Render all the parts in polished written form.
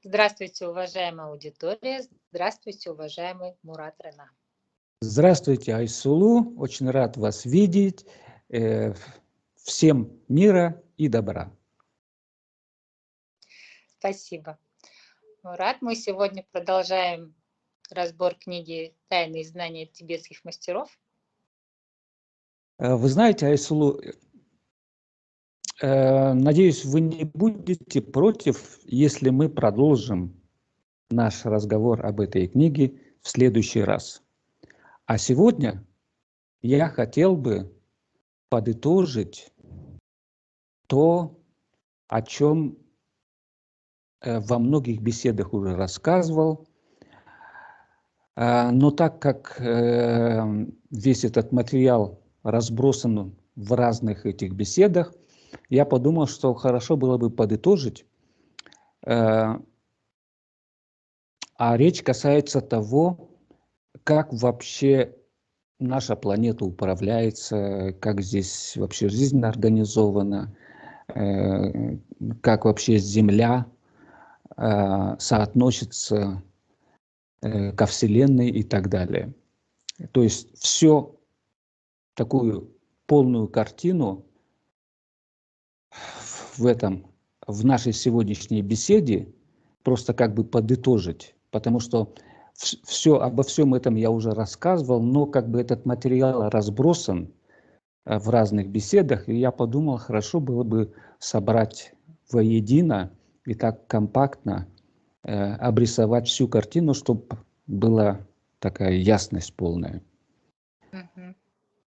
Здравствуйте, уважаемая аудитория. Здравствуйте, уважаемый Мурат Рена. Здравствуйте, Айсулу. Очень рад вас видеть. Всем мира и добра. Спасибо. Мурат, мы сегодня продолжаем разбор книги «Тайные знания тибетских мастеров». Вы знаете, Айсулу, надеюсь, вы не будете против, если мы продолжим наш разговор об этой книге в следующий раз. А сегодня я хотел бы подытожить то, о чем во многих беседах уже рассказывал. Но так как весь этот материал разбросан в разных этих беседах, я подумал, что хорошо было бы подытожить. А речь касается того, как вообще наша планета управляется, как здесь вообще жизнь организована, как вообще Земля соотносится ко Вселенной и так далее. То есть все такую полную картину в нашей сегодняшней беседе просто как бы подытожить, потому что обо всем этом я уже рассказывал, но как бы этот материал разбросан в разных беседах, и я подумал, хорошо было бы собрать воедино и так компактно обрисовать всю картину, чтобы была такая ясность полная.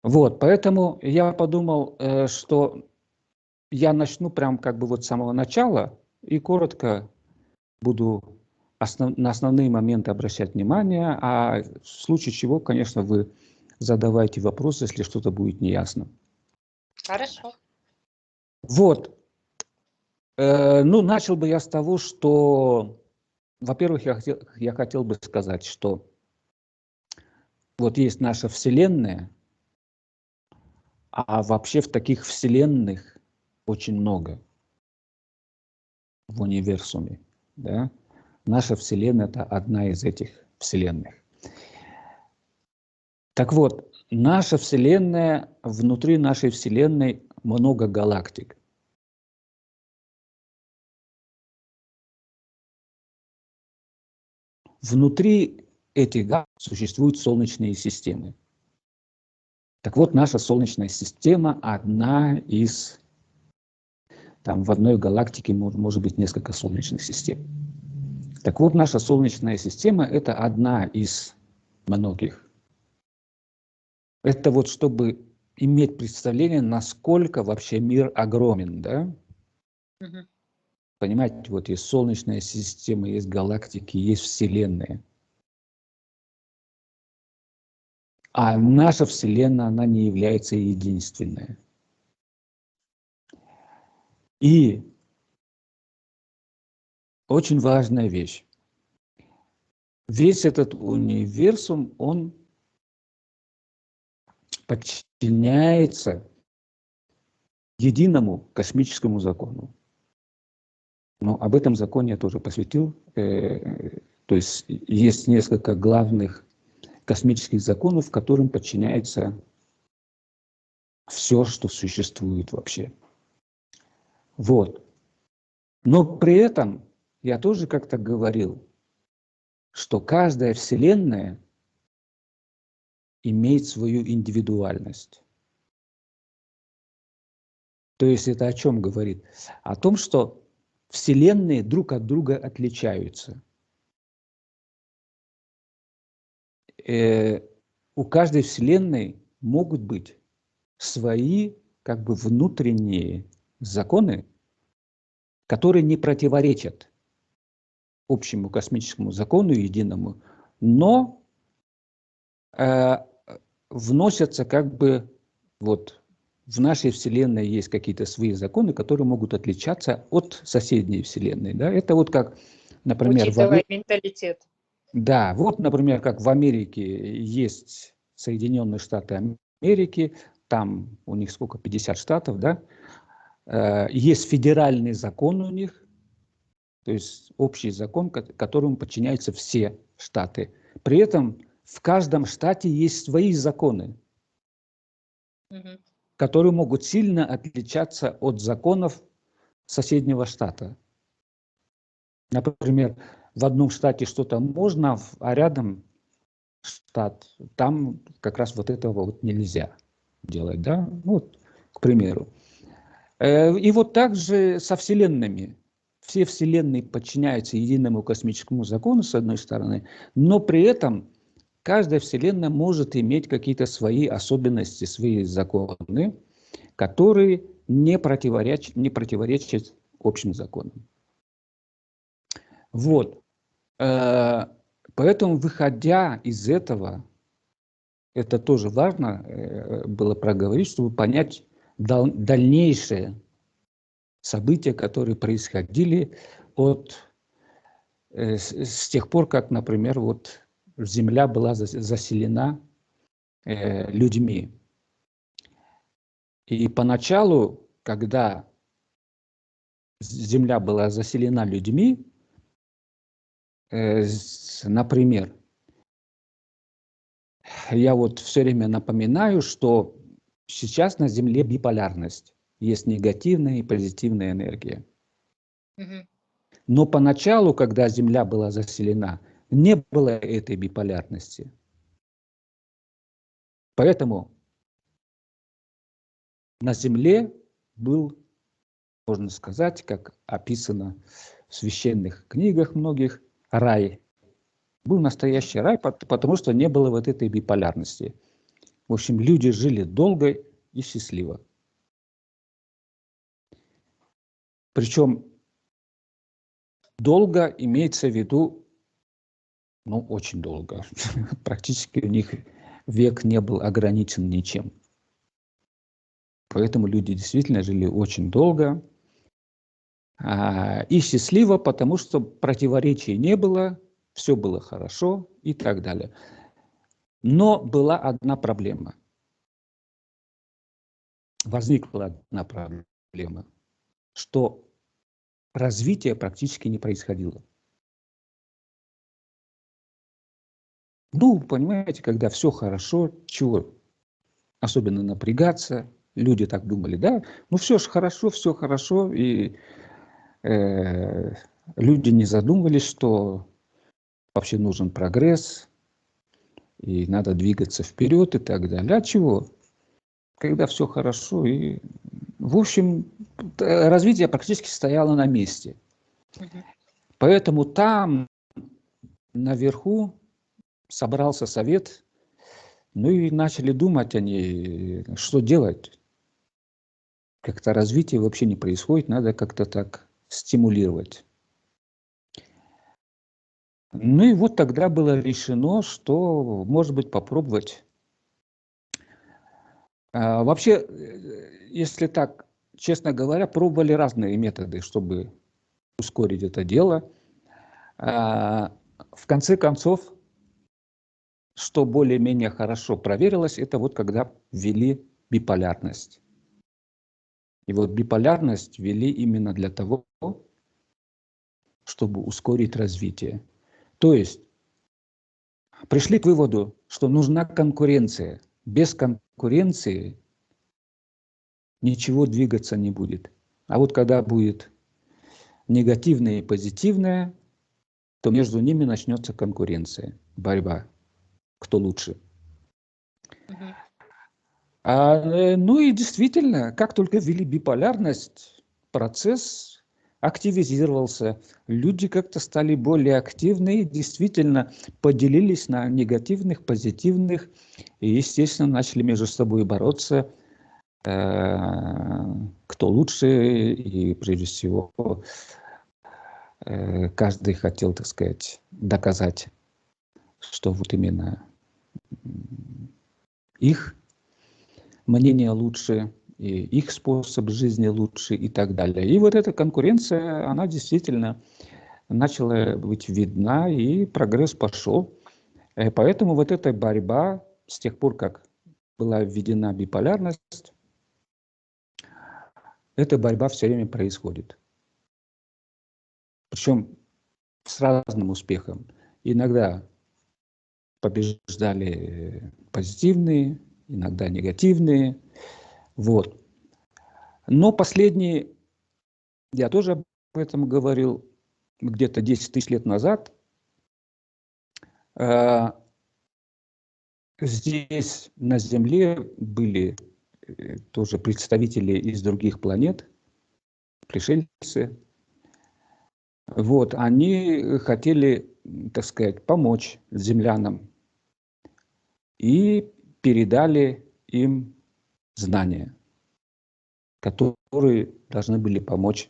Вот, поэтому я подумал, что я начну прям как бы вот с самого начала и коротко буду на основные моменты обращать внимание, а в случае чего, конечно, вы задавайте вопросы, если что-то будет неясно. Хорошо. Вот. Ну, начал бы я с того, что, во-первых, я хотел бы сказать, что вот есть наша Вселенная, а вообще в таких вселенных очень много в универсуме. Да? Наша Вселенная – это одна из этих вселенных. Так вот, наша Вселенная, внутри нашей Вселенной много галактик. Внутри этих галактик существуют солнечные системы. Так вот, наша Солнечная система одна из, там в одной галактике может быть несколько солнечных систем. Так вот, наша Солнечная система – это одна из многих. Это вот чтобы иметь представление, насколько вообще мир огромен, да? Понимаете, вот есть Солнечная система, есть галактики, есть Вселенная. А наша Вселенная, она не является единственной. И очень важная вещь. Весь этот универсум, он подчиняется единому космическому закону. Но об этом законе я тоже посвятил. То есть есть несколько главных космических законов, которым подчиняется все, что существует вообще. Вот. Но при этом я тоже как-то говорил, что каждая Вселенная имеет свою индивидуальность. То есть это о чем говорит? О том, что Вселенные друг от друга отличаются. У каждой Вселенной могут быть свои как бы внутренние законы, которые не противоречат общему космическому закону единому, но вносятся как бы вот в нашей Вселенной есть какие-то свои законы, которые могут отличаться от соседней Вселенной. Да? Это вот как, например... Учитывая менталитет. Да, вот, например, как в Америке есть Соединенные Штаты Америки, там у них сколько, 50 штатов, да? Есть федеральный закон у них, то есть общий закон, которому подчиняются все штаты. При этом в каждом штате есть свои законы, которые могут сильно отличаться от законов соседнего штата. Например, в одном штате что-то можно, а рядом штат, там как раз вот этого вот нельзя делать, да? Вот, к примеру. И вот также со вселенными. Все вселенные подчиняются единому космическому закону, с одной стороны, но при этом каждая вселенная может иметь какие-то свои особенности, свои законы, которые не противоречат общим законам. Вот. Поэтому, выходя из этого, это тоже важно было проговорить, чтобы понять дальнейшие события, которые происходили с тех пор, как, например, вот Земля была заселена людьми. И поначалу, когда Земля была заселена людьми, например, я вот все время напоминаю, что сейчас на Земле биполярность. Есть негативная и позитивная энергия. Но поначалу, когда Земля была заселена, не было этой биполярности. Поэтому на Земле был, можно сказать, как описано в священных книгах многих, рай. Был настоящий рай, потому что не было вот этой биполярности. В общем, люди жили долго и счастливо. Причем долго имеется в виду, ну, очень долго. Практически у них век не был ограничен ничем. Поэтому люди действительно жили очень долго и счастливо, потому что противоречий не было, все было хорошо и так далее. Но была одна проблема. Возникла одна проблема, что развитие практически не происходило. Ну, понимаете, когда все хорошо, чего особенно напрягаться, люди так думали, да, ну все хорошо, и люди не задумывались, что вообще нужен прогресс, и надо двигаться вперед и так далее. А чего? Когда все хорошо, и, в общем, развитие практически стояло на месте. Поэтому там, наверху, собрался совет, ну и начали думать они, что делать. Как-то развитие вообще не происходит, надо как-то так стимулировать. Ну и вот тогда было решено, что, может быть, попробовать. Вообще, если так, честно говоря, пробовали разные методы, чтобы ускорить это дело. В конце концов, что более-менее хорошо проверилось, это вот когда ввели биполярность. И вот биполярность ввели именно для того, чтобы ускорить развитие. То есть пришли к выводу, что нужна конкуренция. Без конкуренции ничего двигаться не будет. А вот когда будет негативное и позитивное, то между ними начнется конкуренция, борьба. Кто лучше. Ну и действительно, как только ввели биполярность, процесс активизировался. Люди как-то стали более активны и действительно поделились на негативных, позитивных. И, естественно, начали между собой бороться, кто лучше. И, прежде всего, каждый хотел, так сказать, доказать, что вот именно их мнение лучше, и их способ жизни лучше и так далее. И вот эта конкуренция, она действительно начала быть видна, и прогресс пошел. Поэтому вот эта борьба, с тех пор, как была введена биполярность, эта борьба все время происходит. причем с разным успехом. Иногда побеждали позитивные, иногда негативные. Вот. Но последние, я тоже об этом говорил, где-то 10 тысяч лет назад, здесь на Земле были тоже представители из других планет, пришельцы. Вот, они хотели, так сказать, помочь землянам и передали им знания, которые должны были помочь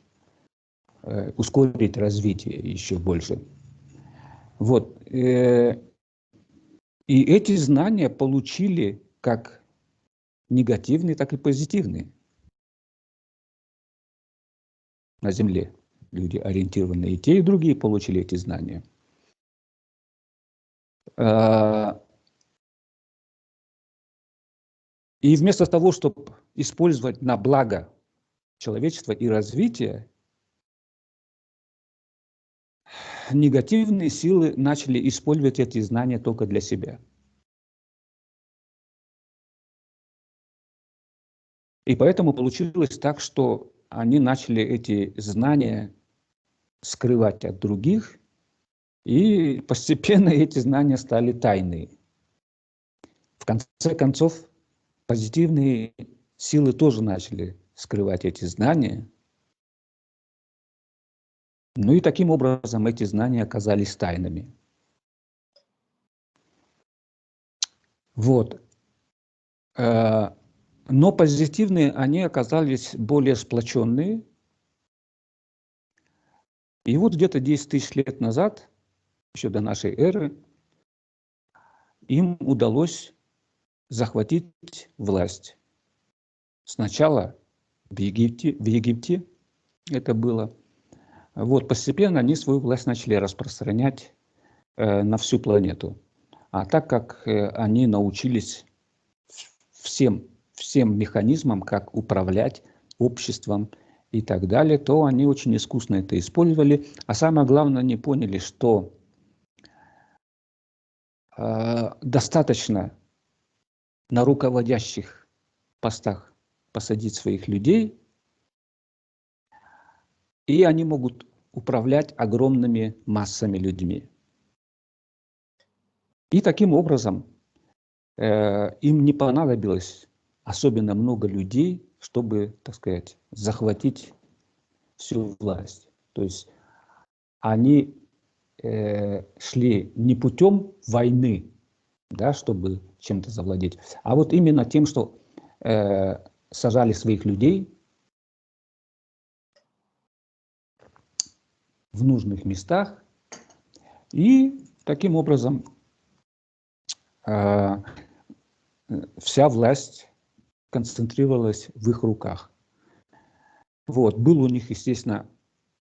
ускорить развитие еще больше. Вот. И эти знания получили как негативные, так и позитивные на Земле. Люди ориентированные, и те, и другие получили эти знания. И вместо того, чтобы использовать на благо человечества и развития, негативные силы начали использовать эти знания только для себя. И поэтому получилось так, что они начали эти знания скрывать от других, и постепенно эти знания стали тайны. В конце концов, позитивные силы тоже начали скрывать эти знания. Ну и таким образом эти знания оказались тайнами. Вот. Но позитивные, они оказались более сплоченные. И вот где-то 10 тысяч лет назад, еще до нашей эры, им удалось захватить власть. Сначала в Египте это было. Вот, постепенно они свою власть начали распространять на всю планету. А так как они научились всем механизмам, как управлять обществом и так далее, то они очень искусно это использовали. А самое главное, они поняли, что достаточно на руководящих постах посадить своих людей, и они могут управлять огромными массами людьми. И таким образом им не понадобилось особенно много людей, чтобы, так сказать, захватить всю власть. То есть они шли не путем войны, да, чтобы чем-то завладеть, а вот именно тем, что сажали своих людей в нужных местах, и таким образом вся власть концентрировалась в их руках. Вот. Был у них, естественно,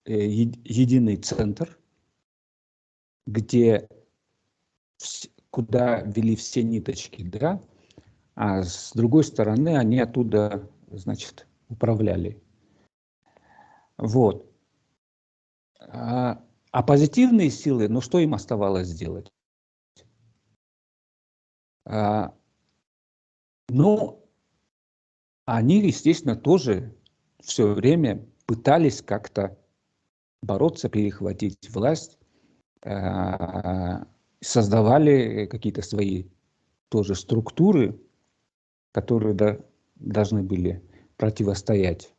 единый центр, куда вели все ниточки, да? А с другой стороны они оттуда, значит, управляли. Вот. А позитивные силы, ну что им оставалось делать? Ну, они, естественно, тоже все время пытались как-то бороться, перехватить власть, создавали какие-то свои тоже структуры, которые должны были противостоять.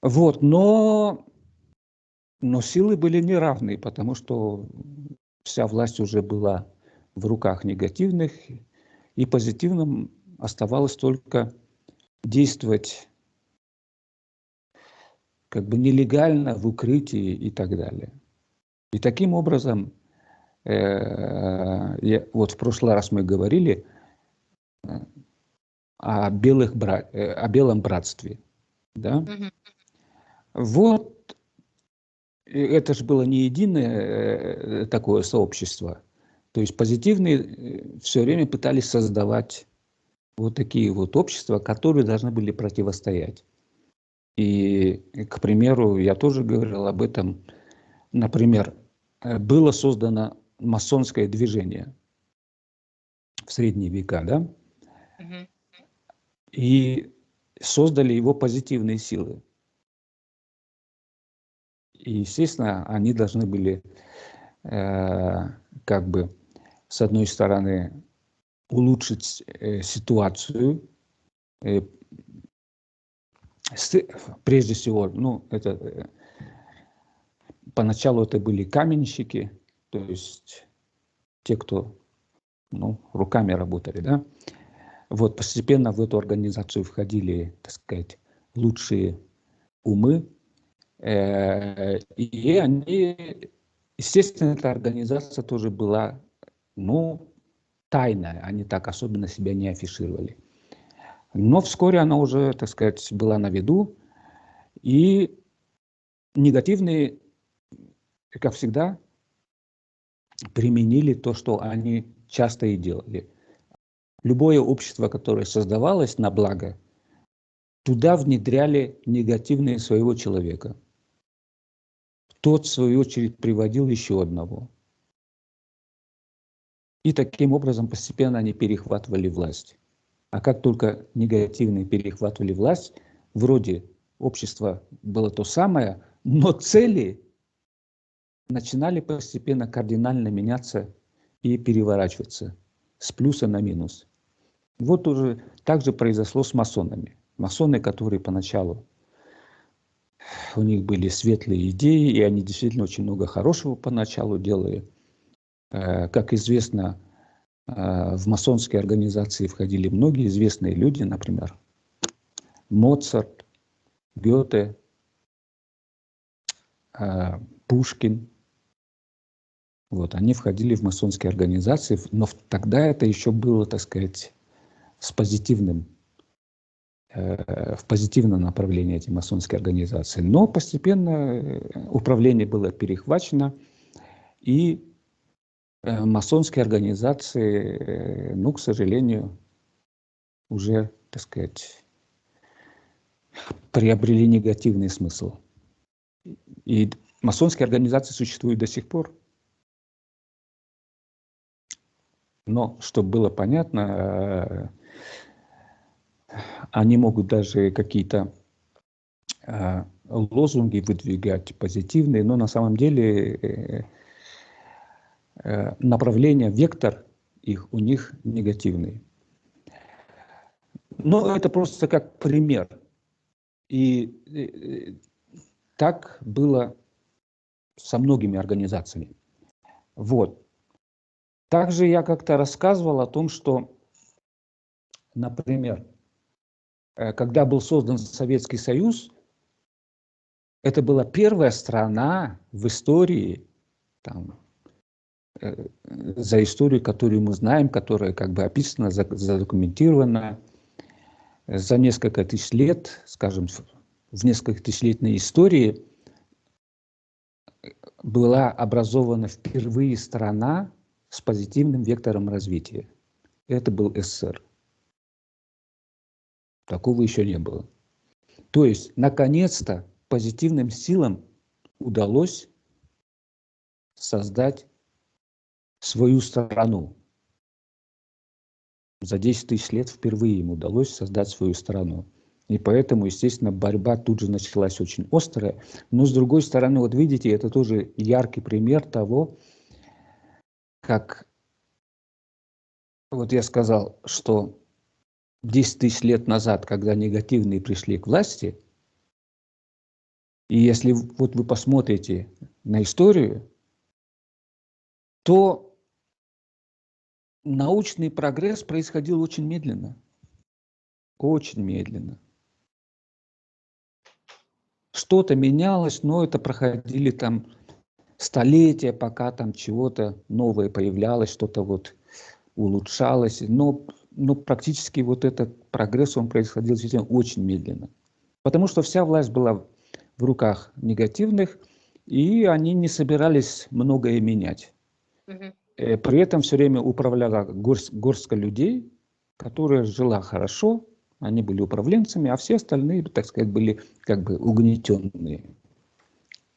Вот, но силы были неравны, потому что вся власть уже была в руках негативных, и позитивным оставалось только действовать как бы нелегально, в укрытии и так далее. И таким образом, вот в прошлый раз мы говорили о белом братстве. Да? Вот это же было не единое такое сообщество. То есть позитивные все время пытались создавать вот такие вот общества, которые должны были противостоять. И, к примеру, я тоже говорил об этом. Например, было создано масонское движение в средние века, да? Мгм. И создали его позитивные силы. И, естественно, они должны были как бы, с одной стороны, улучшить ситуацию, прежде всего, ну, это поначалу это были каменщики, то есть те, кто, ну, руками работали, да. Вот постепенно в эту организацию входили, так сказать, лучшие умы, и они, естественно, эта организация тоже была, ну, тайная, они так особенно себя не афишировали. Но вскоре она уже, так сказать, была на виду, и негативные, как всегда, применили то, что они часто и делали. Любое общество, которое создавалось на благо, туда внедряли негативные своего человека. Тот, в свою очередь, приводил еще одного. И таким образом постепенно они перехватывали власть. А как только негативные перехватывали власть, вроде общество было то самое, но цели начинали постепенно кардинально меняться и переворачиваться с плюса на минус. Вот уже так же произошло с масонами. Масоны, которые поначалу, у них были светлые идеи, и они действительно очень много хорошего поначалу делали. Как известно, в масонские организации входили многие известные люди, например, Моцарт, Гёте, Пушкин. Вот, они входили в масонские организации, но тогда это еще было, так сказать, с позитивным, в позитивном направлении эти масонские организации. Но постепенно управление было перехвачено, и масонские организации, ну, к сожалению, уже, так сказать, приобрели негативный смысл. И масонские организации существуют до сих пор. Но, чтобы было понятно, они могут даже какие-то лозунги выдвигать позитивные, но на самом деле направление, вектор их у них негативный. Но это просто как пример. И так было со многими организациями. Вот. Также я как-то рассказывал о том, что, например, когда был создан Советский Союз, это была первая страна в истории, там, за историю, которую мы знаем, которая как бы описана, задокументирована за несколько тысяч лет, скажем, в несколько тысячелетней истории была образована впервые страна с позитивным вектором развития. Это был СССР. Такого еще не было. То есть, наконец-то, позитивным силам удалось создать свою страну. За 10 тысяч лет впервые им удалось создать свою страну. И поэтому, естественно, борьба тут же началась очень острая. Но, с другой стороны, вот видите, это тоже яркий пример того, как, вот я сказал, что 10 тысяч лет назад, когда негативные пришли к власти, и если вот вы посмотрите на историю, то научный прогресс происходил очень медленно. Очень медленно. Что-то менялось, но это проходили там столетия, пока там чего-то новое появлялось, что-то вот улучшалось. Но практически вот этот прогресс, он происходил действительно очень медленно. Потому что вся власть была в руках негативных, и они не собирались многое менять. При этом все время управляла горстка людей, которая жила хорошо, они были управленцами, а все остальные, так сказать, были как бы угнетенные.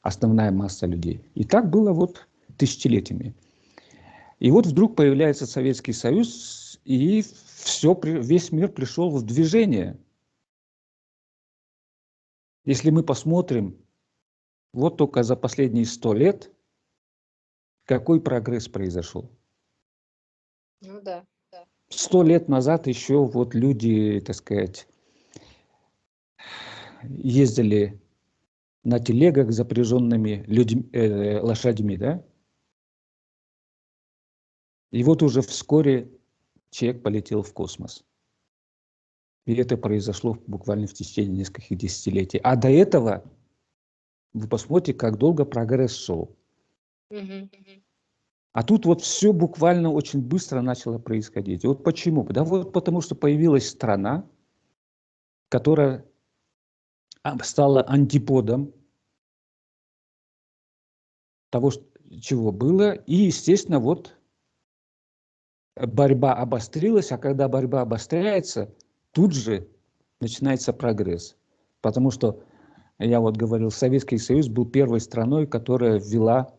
Основная масса людей. И так было вот тысячелетиями. И вот вдруг появляется Советский Союз, и весь мир пришел в движение. Если мы посмотрим, вот только за последние 100 лет, какой прогресс произошел. Ну да. 100 лет назад еще вот люди, так сказать, ездили на телегах, запряженными лошадьми, да? И вот уже вскоре человек полетел в космос. И это произошло буквально в течение нескольких десятилетий. А до этого, вы посмотрите, как долго прогресс шел. А тут вот все буквально очень быстро начало происходить. И вот почему? Да вот потому что появилась страна, которая стала антиподом того, чего было. И, естественно, вот борьба обострилась, а когда борьба обостряется, тут же начинается прогресс. Потому что, я вот говорил, Советский Союз был первой страной, которая ввела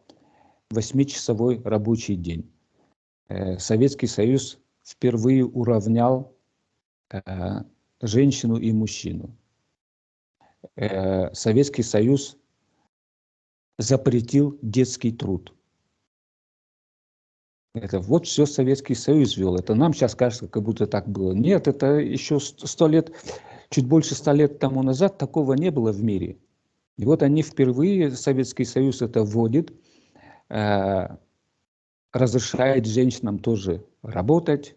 8-часовой рабочий день. Советский Союз впервые уравнял женщину и мужчину. Советский Союз запретил детский труд. Это вот все Советский Союз вел. Это нам сейчас кажется, как будто так было. Нет, это еще 100 лет, чуть больше 100 лет тому назад такого не было в мире. И вот они впервые, Советский Союз это вводит, разрешает женщинам тоже работать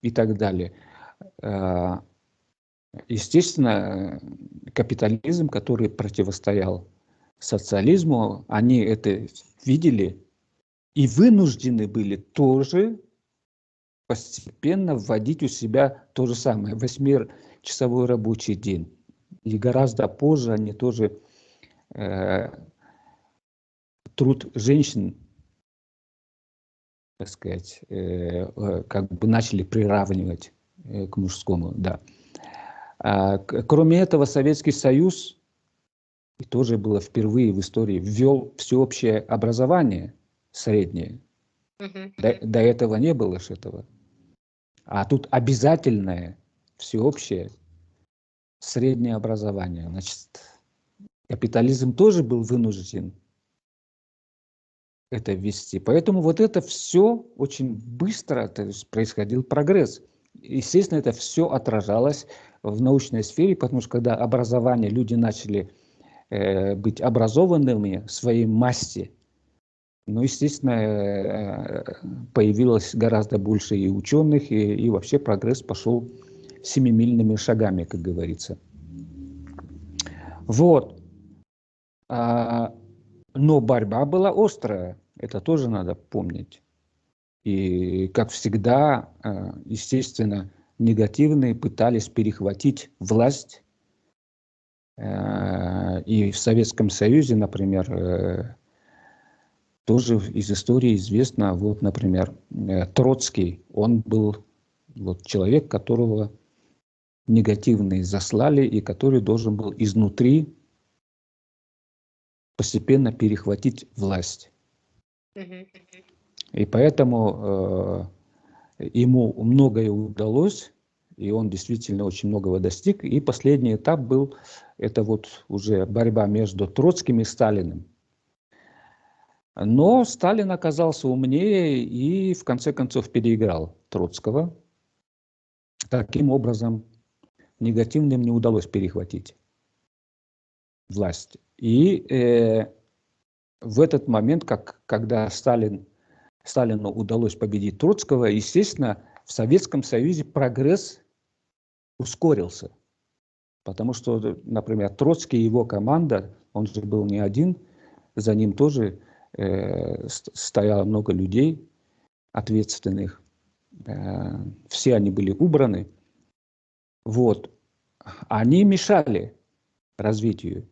и так далее. Естественно, капитализм, который противостоял социализму, они это видели и вынуждены были тоже постепенно вводить у себя то же самое, 8-часовой рабочий день. И гораздо позже они тоже труд женщин, так сказать, как бы начали приравнивать к мужскому, да. Кроме этого, Советский Союз, и тоже было впервые в истории, ввел всеобщее образование среднее. До этого не было ж этого. А тут обязательное всеобщее среднее образование. Значит, капитализм тоже был вынужден это ввести. Поэтому вот это все очень быстро, то есть происходил прогресс. Естественно, это все отражалось в научной сфере, потому что когда образование, люди начали быть образованными в своей массе, ну, естественно, появилось гораздо больше и ученых, и вообще прогресс пошел семимильными шагами, как говорится. Вот. Но борьба была острая, это тоже надо помнить. И, как всегда, естественно, негативные пытались перехватить власть. И в Советском Союзе, например, тоже из истории известно, вот, например, Троцкий, он был вот человек, которого негативные заслали и который должен был изнутри постепенно перехватить власть. И поэтому ему многое удалось, и он действительно очень многого достиг. И последний этап был, это вот уже борьба между Троцким и Сталиным. Но Сталин оказался умнее и в конце концов переиграл Троцкого. Таким образом, негативным не удалось перехватить власть. И в этот момент, когда Сталину удалось победить Троцкого, естественно, в Советском Союзе прогресс ускорился. Потому что, например, Троцкий и его команда, он же был не один, за ним тоже стояло много людей ответственных. Все они были убраны. Вот. Они мешали развитию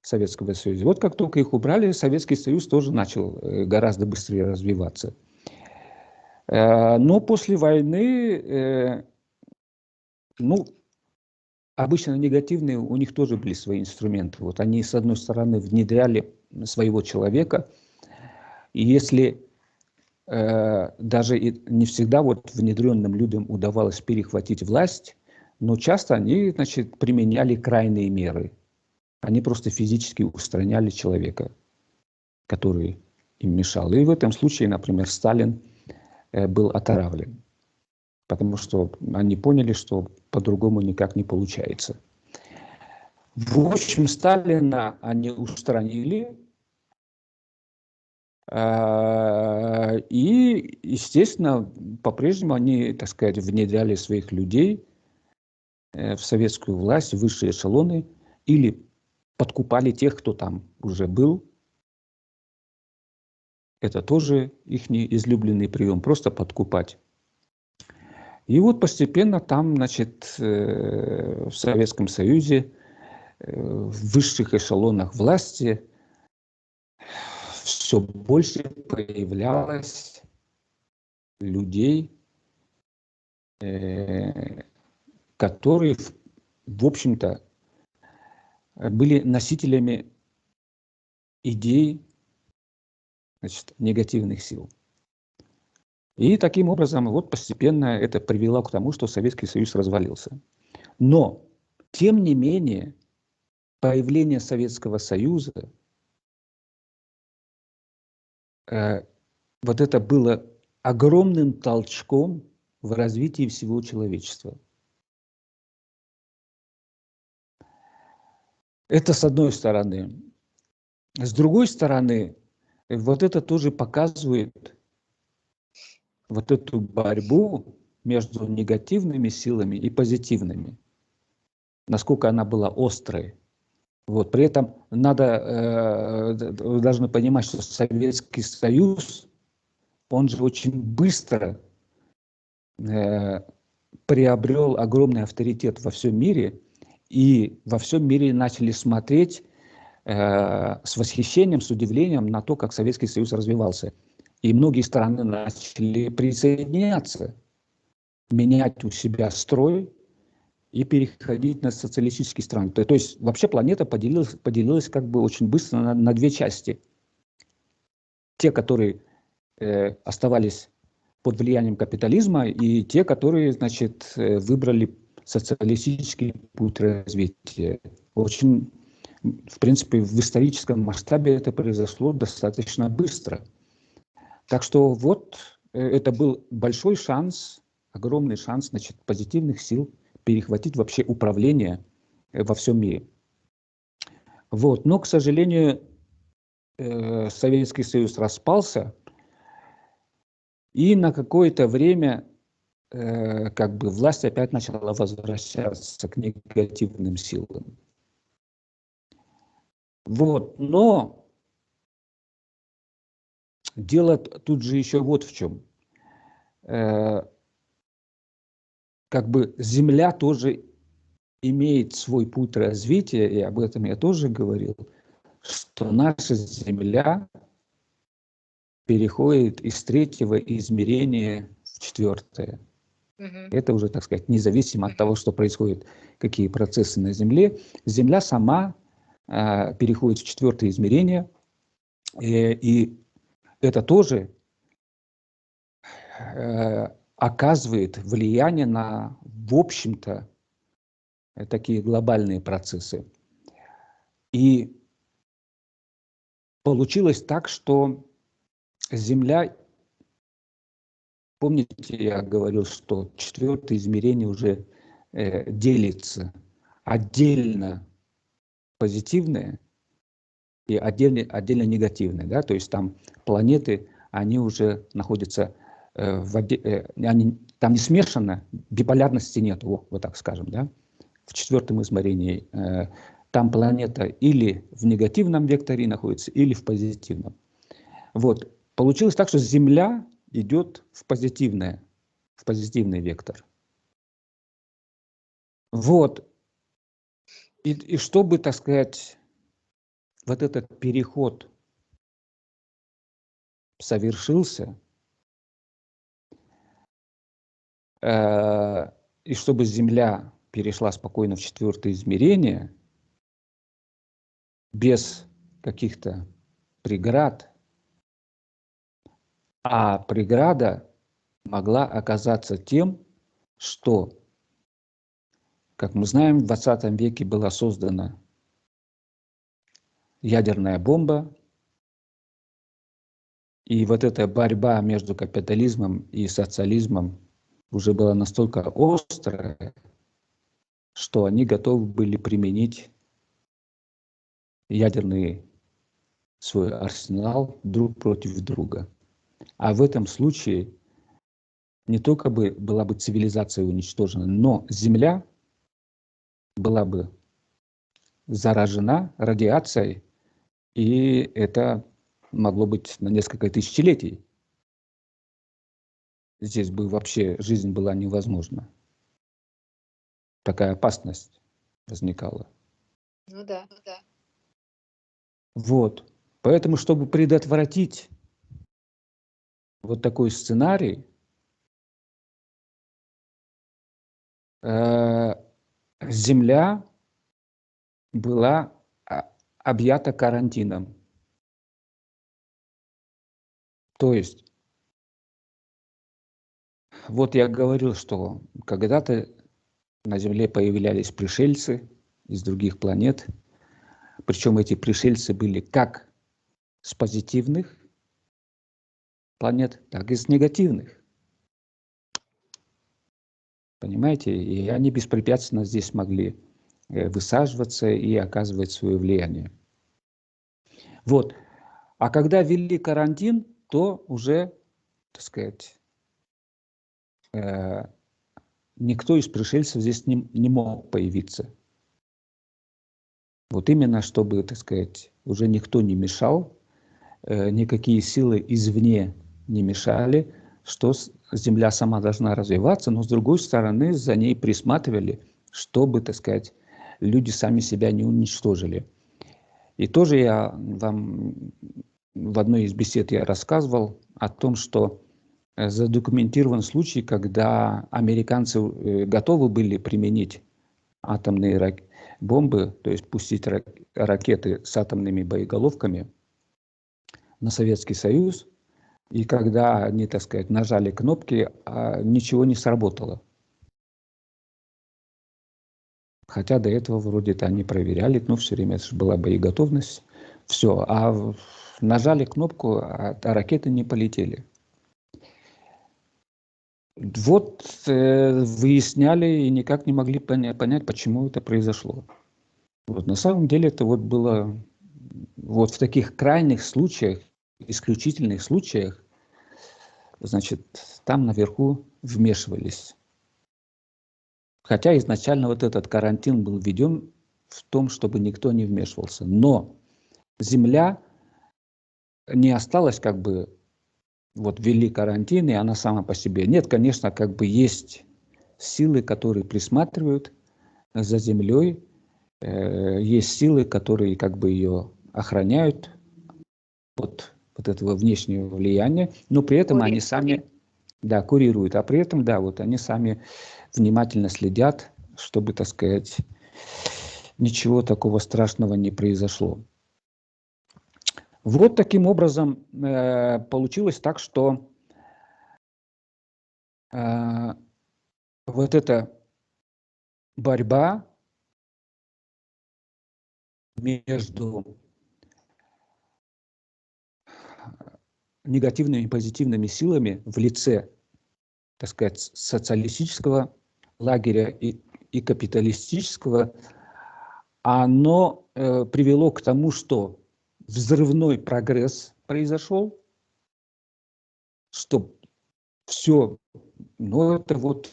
Советского Союза. Вот как только их убрали, Советский Союз тоже начал гораздо быстрее развиваться. Но после войны, ну, обычно негативные, у них тоже были свои инструменты. Вот они, с одной стороны, внедряли своего человека, и если даже и не всегда вот внедренным людям удавалось перехватить власть, но часто они, значит, применяли крайние меры. Они просто физически устраняли человека, который им мешал. И в этом случае, например, Сталин был отравлен, потому что они поняли, что по-другому никак не получается. В общем, Сталина они устранили, и, естественно, по-прежнему они, так сказать, внедряли своих людей в советскую власть, в высшие эшелоны, или подкупали тех, кто там уже был. Это тоже их излюбленный прием, просто подкупать. И вот постепенно там, значит, в Советском Союзе, в высших эшелонах власти все больше появлялось людей, которые, в общем-то, были носителями идей, значит, негативных сил. И таким образом вот постепенно это привело к тому, что Советский Союз развалился. Но, тем не менее, появление Советского Союза, вот это было огромным толчком в развитии всего человечества. Это с одной стороны. С другой стороны, вот это тоже показывает вот эту борьбу между негативными силами и позитивными, насколько она была острой. Вот. При этом вы должны понимать, что Советский Союз, он же очень быстро приобрел огромный авторитет во всем мире, и во всем мире начали смотреть с восхищением, с удивлением на то, как Советский Союз развивался. И многие страны начали присоединяться, менять у себя строй и переходить на социалистические страны. То есть вообще планета поделилась как бы очень быстро на две части. Те, которые оставались под влиянием капитализма, и те, которые, значит, выбрали социалистический путь развития. Очень, в принципе, в историческом масштабе это произошло достаточно быстро. Так что вот это был большой шанс, огромный шанс, значит, позитивных сил перехватить вообще управление во всем мире. Вот. Но, к сожалению, Советский Союз распался, и на какое-то время как бы власть опять начала возвращаться к негативным силам. Вот. Но дело тут же еще вот в чем. Как бы Земля тоже имеет свой путь развития, и об этом я тоже говорил, что наша Земля переходит из третьего измерения в четвертое. Это уже, так сказать, независимо от того, что происходит, какие процессы на Земле. Земля сама переходит в четвертое измерение, и это тоже оказывает влияние на, в общем-то, такие глобальные процессы. И получилось так, что Земля, помните, я говорил, что четвертое измерение уже делится отдельно позитивное и отдельно негативное. Да? То есть там планеты, они уже находятся там не смешано, биполярности нет, вот так скажем, да? В четвертом измерении. Там планета или в негативном векторе находится, или в позитивном. Вот. Получилось так, что Земля идет в позитивный вектор. Вот. И чтобы, так сказать, вот этот переход совершился, и чтобы Земля перешла спокойно в 4-е измерение, без каких-то преград, а преграда могла оказаться тем, что, как мы знаем, в 20 веке была создана ядерная бомба, и вот эта борьба между капитализмом и социализмом уже была настолько острая, что они готовы были применить ядерный свой арсенал друг против друга. А в этом случае не только была бы цивилизация уничтожена, но Земля была бы заражена радиацией, и это могло быть на несколько тысячелетий. Здесь бы вообще жизнь была невозможна. Такая опасность возникала. Ну да. Вот. Поэтому, чтобы предотвратить вот такой сценарий, Земля была объята карантином. То есть, вот я говорил, что когда-то на Земле появлялись пришельцы из других планет, причем эти пришельцы были как с позитивных планет, так и с негативных. Понимаете? И они беспрепятственно здесь могли высаживаться и оказывать свое влияние. Вот. А когда ввели карантин, то уже, так сказать, никто из пришельцев здесь не мог появиться. Вот именно, чтобы, так сказать, уже никто не мешал, никакие силы извне не мешали, что Земля сама должна развиваться, но с другой стороны за ней присматривали, чтобы, так сказать, люди сами себя не уничтожили. И тоже я вам в одной из бесед я рассказывал о том, что задокументирован случай, когда американцы готовы были применить атомные бомбы, то есть пустить ракеты с атомными боеголовками на Советский Союз, и когда они, так сказать, нажали кнопки, ничего не сработало. Хотя до этого вроде-то они проверяли, но все время это же была боеготовность. Все, нажали кнопку, а ракеты не полетели. Вот выясняли и никак не могли понять, почему это произошло. Вот, на самом деле это вот было вот в таких крайних случаях, исключительных случаях, значит, там наверху вмешивались. Хотя изначально вот этот карантин был введен в том, чтобы никто не вмешивался. Но Земля не осталась как бы, вот ввели карантин, и она сама по себе. Нет, конечно, как бы есть силы, которые присматривают за Землей, есть силы, которые как бы ее охраняют от вот этого внешнего влияния, но при этом они сами, да, курируют, а при этом, да, вот они сами внимательно следят, чтобы, так сказать, ничего такого страшного не произошло. Вот таким образом получилось так, что вот эта борьба между негативными и позитивными силами в лице, так сказать, социалистического лагеря и капиталистического, оно привело к тому, что взрывной прогресс произошел, что все, но это вот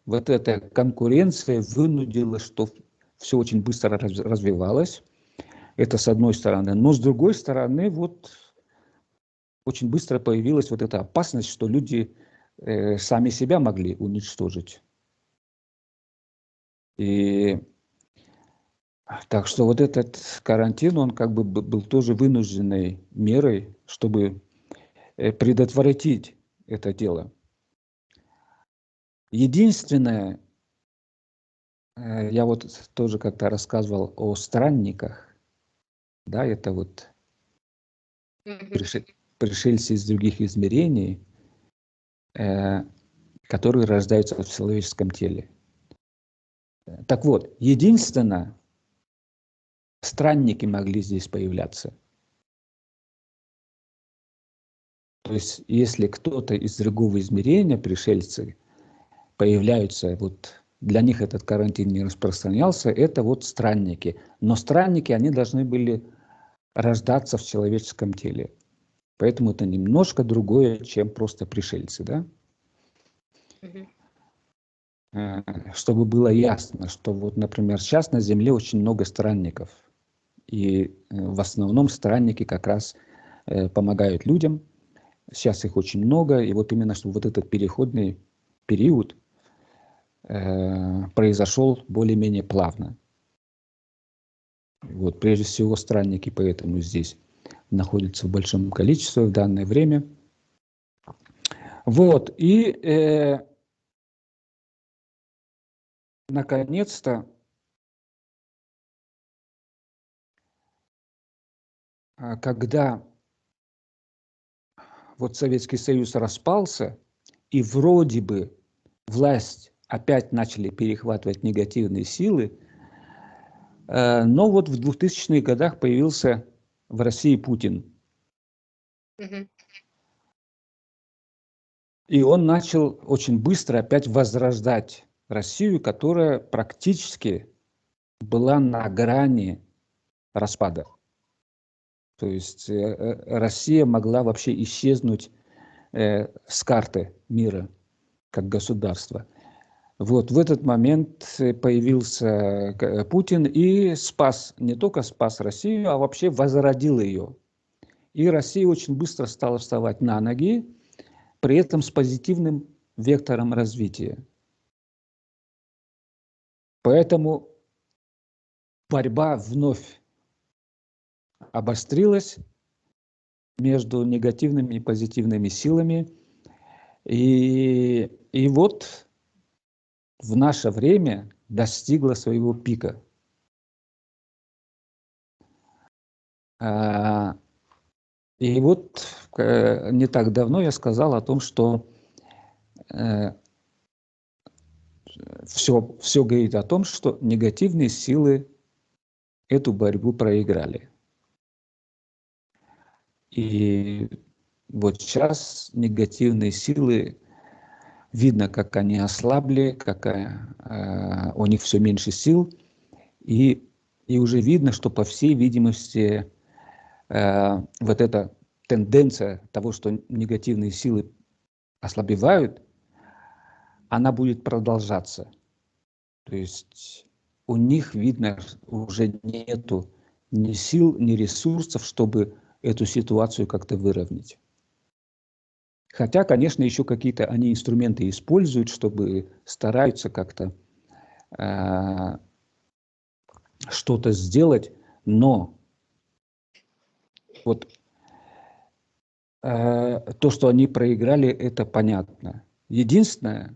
эта конкуренция вынудила, что все очень быстро развивалось. Это с одной стороны. Но с другой стороны, вот очень быстро появилась вот эта опасность, что люди сами себя могли уничтожить. И так что вот этот карантин, он как бы был тоже вынужденной мерой, чтобы предотвратить это дело. Единственное, Я вот тоже как-то рассказывал о странниках, да, это вот пришельцы из других измерений, которые рождаются в человеческом теле. Так вот, единственно, странники могли здесь появляться. То есть, если кто-то из другого измерения, пришельцы, появляются, вот для них этот карантин не распространялся, это вот странники. Но странники, они должны были рождаться в человеческом теле. Поэтому это немножко другое, чем просто пришельцы, да? Чтобы было ясно, что вот, например, сейчас на Земле очень много странников. И в основном странники как раз помогают людям. Сейчас их очень много. И вот именно, что вот этот переходный период произошел более-менее плавно. Вот, прежде всего, странники поэтому здесь находятся в большом количестве в данное время. Вот, и наконец-то когда вот Советский Союз распался, и вроде бы власть опять начали перехватывать негативные силы, но вот в 2000-х годах появился в России Путин. И он начал очень быстро опять возрождать Россию, которая практически была на грани распада. То есть Россия могла вообще исчезнуть с карты мира как государство. Вот в этот момент появился Путин и спас, не только спас Россию, а вообще возродил ее. И Россия очень быстро стала вставать на ноги, при этом с позитивным вектором развития. Поэтому борьба вновь обострилась между негативными и позитивными силами. И вот в наше время достигла своего пика. И вот не так давно я сказал о том, что все говорит о том, что негативные силы эту борьбу проиграли. И вот сейчас негативные силы, видно, как они ослабли, какая у них все меньше сил, и уже видно, что, по всей видимости, вот эта тенденция того, что негативные силы ослабевают, она будет продолжаться. То есть у них, видно, уже нету ни сил, ни ресурсов, чтобы эту ситуацию как-то выровнять. Хотя, конечно, еще какие-то они инструменты используют, чтобы стараются как-то что-то сделать, но вот то, что они проиграли, это понятно. Единственная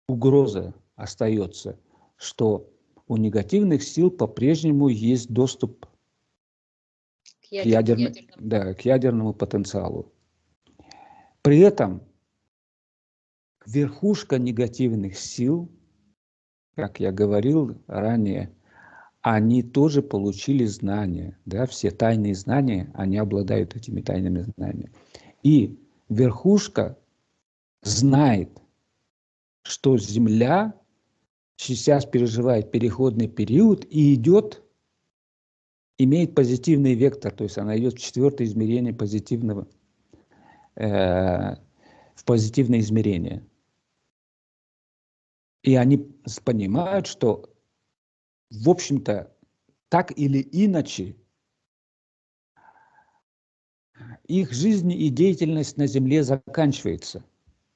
угроза остается, что у негативных сил по-прежнему есть доступ к ядерному потенциалу. При этом верхушка негативных сил, как я говорил ранее, они тоже получили знания, да, все тайные знания, они обладают этими тайными знаниями. И верхушка знает, что Земля сейчас переживает переходный период и имеет позитивный вектор, то есть она идет в четвертое измерение позитивного, в позитивное измерение. И они понимают, что, в общем-то, так или иначе, их жизнь и деятельность на Земле заканчивается,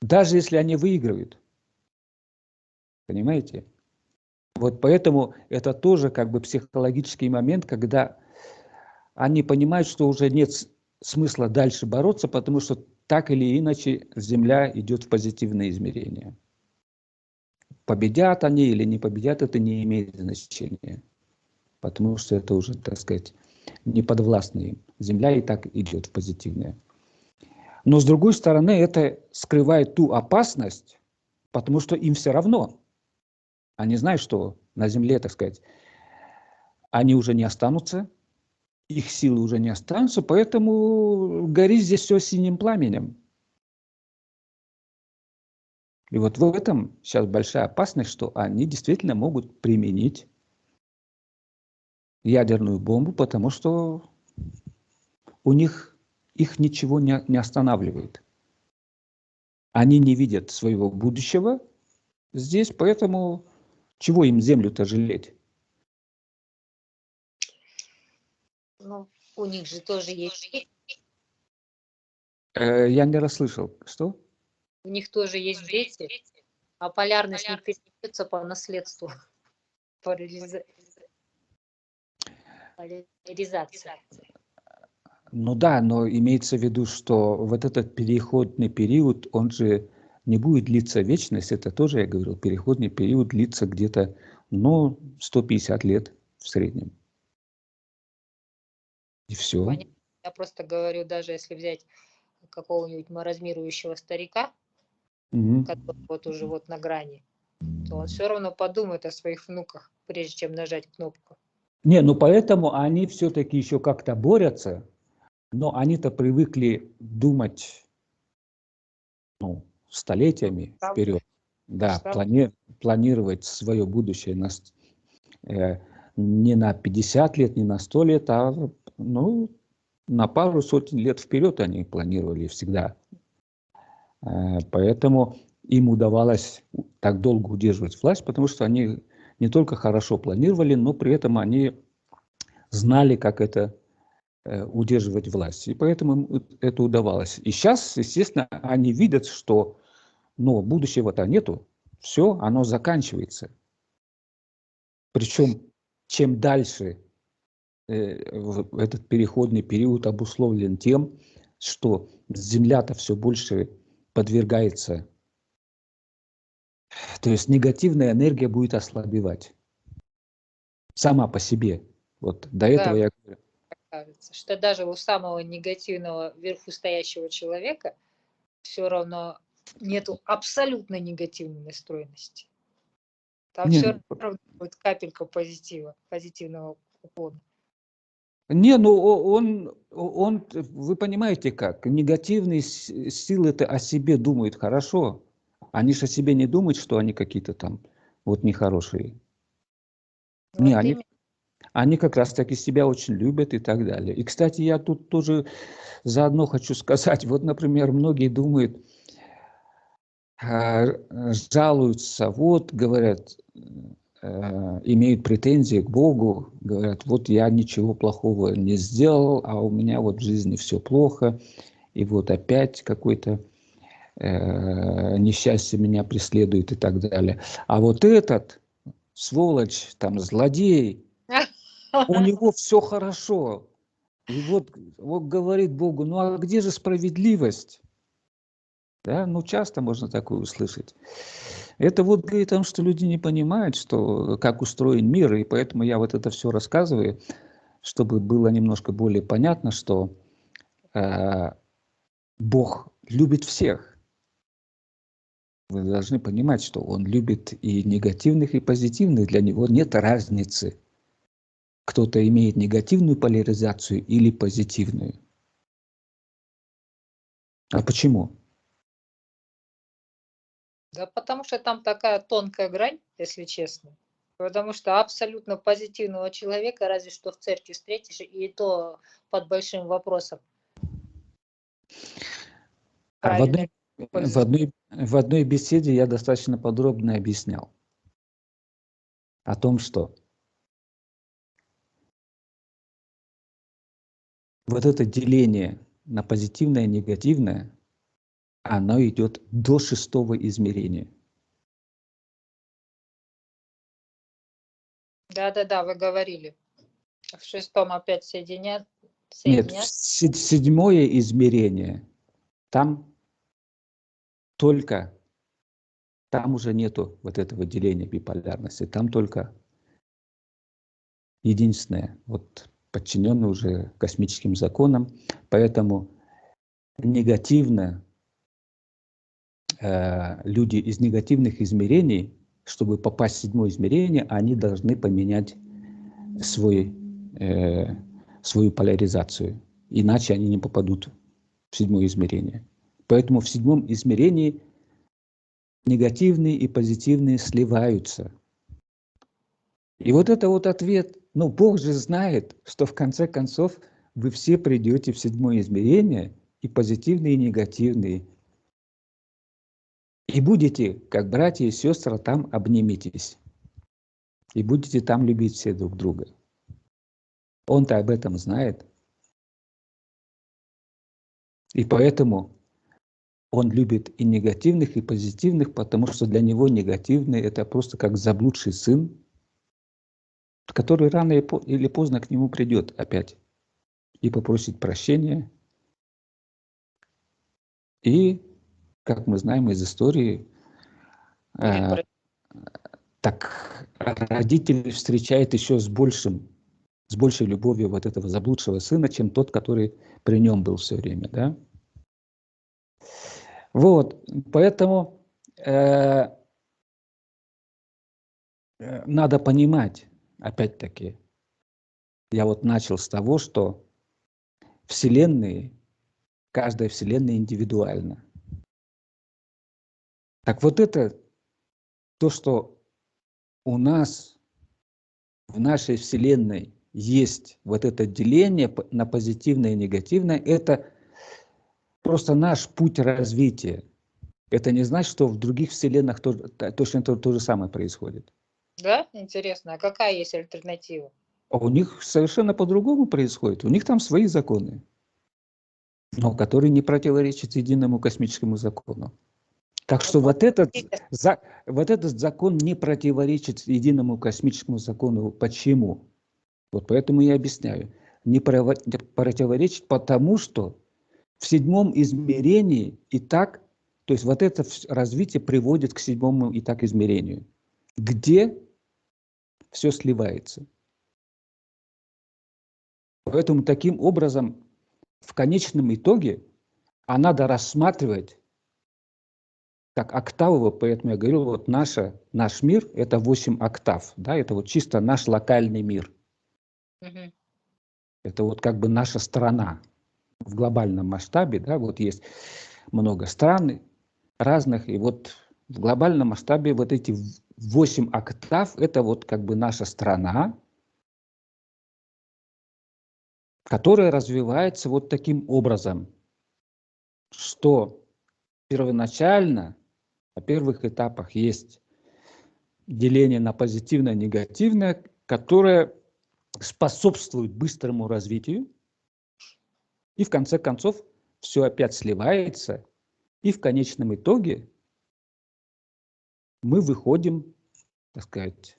даже если они выигрывают. Понимаете? Вот поэтому это тоже как бы психологический момент, когда они понимают, что уже нет смысла дальше бороться, потому что так или иначе Земля идет в позитивное измерение. победят они или не победят, это не имеет значения. Потому что это уже, так сказать, не подвластно им. Земля и так идет в позитивное. Но с другой стороны, это скрывает ту опасность, потому что им все равно. Они знают, что на Земле, так сказать, они уже не останутся, их силы уже не останутся, поэтому горит здесь все синим пламенем. И вот в этом сейчас большая опасность, что они действительно могут применить ядерную бомбу, потому что у них их ничего не останавливает. Они не видят своего будущего здесь, поэтому чего им Землю-то жалеть? Ну, у них же тоже есть, Я не расслышал. Что? у них тоже есть дети, а полярность не передается по наследству. Поляризация. Ну да, но имеется в виду, что вот этот переходный период, он же не будет длиться вечность, это тоже, я говорил, переходный период длится где-то, ну, 150 лет в среднем. И все. Понятно. Я просто говорю, даже если взять какого-нибудь маразмирующего старика, который вот уже вот на грани, то он все равно подумает о своих внуках, прежде чем нажать кнопку. Не, ну поэтому они все-таки еще как-то борются, но они-то привыкли думать, ну, столетиями вперед. Да, планировать свое будущее не на 50 лет, не на 100 лет, а ну, на пару сотен лет вперед они планировали всегда. Поэтому им удавалось так долго удерживать власть, потому что они не только хорошо планировали, но при этом они знали, как это удерживать власть. И поэтому им это удавалось. И сейчас, естественно, они видят, что будущего-то нету. Все, оно заканчивается. Причем, чем дальше этот переходный период обусловлен тем, что Земля-то все больше подвергается, то есть негативная энергия будет ослабевать сама по себе. Вот до этого я говорю. Кажется, что даже у самого негативного вверху стоящего человека все равно нету абсолютно негативной настроенности. Там все равно будет капелька позитивного уклона. Не, ну он, вы понимаете как, негативные силы-то о себе думают хорошо. Они же о себе не думают, что они какие-то там вот нехорошие. Вот Не, они как раз таки себя очень любят и так далее. И, кстати, я тут тоже заодно хочу сказать, вот, например, многие думают, жалуются, вот, говорят, имеют претензии к Богу, говорят, вот я ничего плохого не сделал, а у меня вот в жизни все плохо, и вот опять какое-то несчастье меня преследует и так далее. А вот этот, сволочь, там, злодей, у него все хорошо. И вот говорит Богу, ну а где же справедливость? Да, ну часто можно такое услышать. Это вот говорит о том, что люди не понимают, что, как устроен мир, и поэтому я вот это все рассказываю, чтобы было немножко более понятно, что Бог любит всех. Вы должны понимать, что Он любит и негативных, и позитивных. Для Него нет разницы. Кто-то имеет негативную поляризацию или позитивную. А почему? Да потому что там такая тонкая грань, если честно. Потому что абсолютно позитивного человека разве что в церкви встретишь, и то под большим вопросом. А в одной беседе я достаточно подробно объяснял о том, что вот это деление на позитивное и негативное, оно идет до 6-го измерения. Да, вы говорили. В 6-м опять соединят. Нет, 7-е измерение, там только там уже нету вот этого деления биполярности, там только единственное, вот подчиненное уже космическим законам, поэтому негативно люди из негативных измерений, чтобы попасть в седьмое измерение, они должны поменять свою поляризацию, иначе они не попадут в седьмое измерение. Поэтому в седьмом измерении негативные и позитивные сливаются. И вот это вот ответ, ну, Бог же знает, что в конце концов вы все придете в седьмое измерение, и позитивные, и негативные, и будете, как братья и сестры, там обниметесь, и будете там любить все друг друга. Он-то об этом знает. И поэтому он любит и негативных, и позитивных, потому что для него негативный – это просто как заблудший сын, который рано или поздно к нему придет опять и попросит прощения. И, как мы знаем из истории, так родители встречают еще с большей любовью вот этого заблудшего сына, чем тот, который при нем был все время, да? Вот, поэтому надо понимать, опять-таки, я вот начал с того, что каждая вселенная индивидуальна. Так вот это то, что у нас в нашей вселенной есть вот это деление на позитивное и негативное, это просто наш путь развития. Это не значит, что в других вселенных точно то же самое происходит. Да? Интересно. А какая есть альтернатива? А у них совершенно по-другому происходит. У них там свои законы, но которые не противоречат единому космическому закону. Так что вот этот закон не противоречит единому космическому закону. Почему? Вот поэтому я объясняю. Не противоречит, потому что в седьмом измерении и так, то есть вот это развитие приводит к седьмому и так измерению, где все сливается. Поэтому таким образом в конечном итоге надо рассматривать как октавово, поэтому я говорил, вот наш мир – это 8 октав, да, это вот чисто наш локальный мир. Угу. Это вот как бы наша страна в глобальном масштабе, да, вот есть много стран разных, и вот в глобальном масштабе вот эти 8 октав – это вот как бы наша страна, которая развивается вот таким образом, что первоначально на первых этапах есть деление на позитивное и негативное, которое способствует быстрому развитию, и в конце концов все опять сливается, и в конечном итоге мы выходим, так сказать,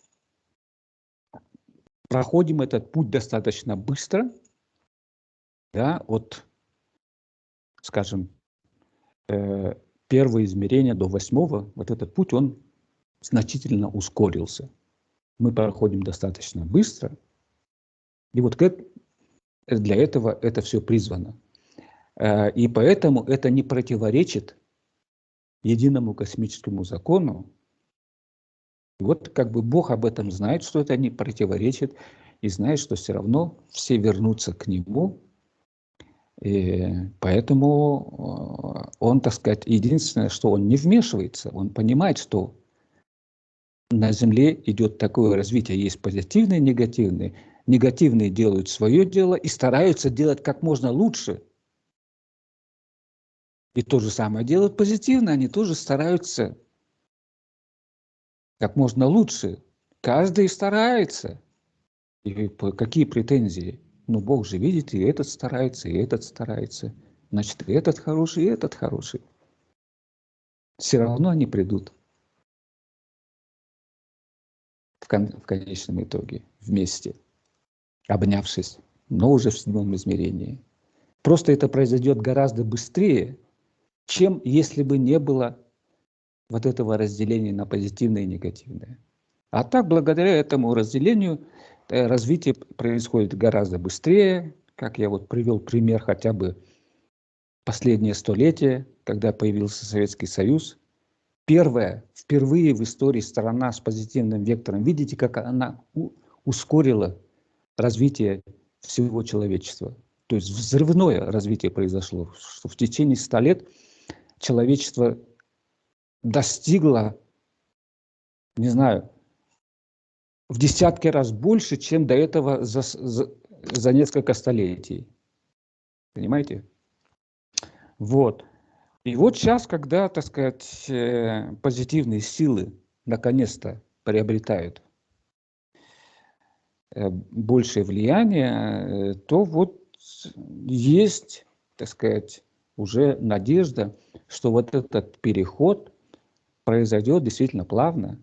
проходим этот путь достаточно быстро, да, от, скажем, первого измерения до 8, вот этот путь, он значительно ускорился. Мы проходим достаточно быстро, и вот для этого это все призвано. И поэтому это не противоречит единому космическому закону. И вот как бы Бог об этом знает, что это не противоречит, и знает, что все равно все вернутся к Нему. И поэтому Он, так сказать, единственное, что Он не вмешивается, Он понимает, что на Земле идет такое развитие, есть позитивные и негативные. Негативные делают свое дело и стараются делать как можно лучше. И то же самое делают позитивно, они тоже стараются как можно лучше. Каждый старается. И какие претензии? Ну, Бог же видит, и этот старается, и этот старается. Значит, и этот хороший, и этот хороший. Все равно они придут в конечном итоге вместе, обнявшись, но уже в седьмом измерении. Просто это произойдет гораздо быстрее, чем если бы не было вот этого разделения на позитивное и негативное. А так, благодаря этому разделению, развитие происходит гораздо быстрее. Как я вот привел пример хотя бы последнее столетие, когда появился Советский Союз. Впервые в истории страна с позитивным вектором. Видите, как она ускорила развитие всего человечества. То есть взрывное развитие произошло, что в течение 100 лет человечество достигло, не знаю, в десятки раз больше, чем до этого за несколько столетий. Понимаете? Вот. И вот сейчас, когда, так сказать, позитивные силы наконец-то приобретают большее влияние, то вот есть, так сказать, уже надежда, что вот этот переход произойдет действительно плавно,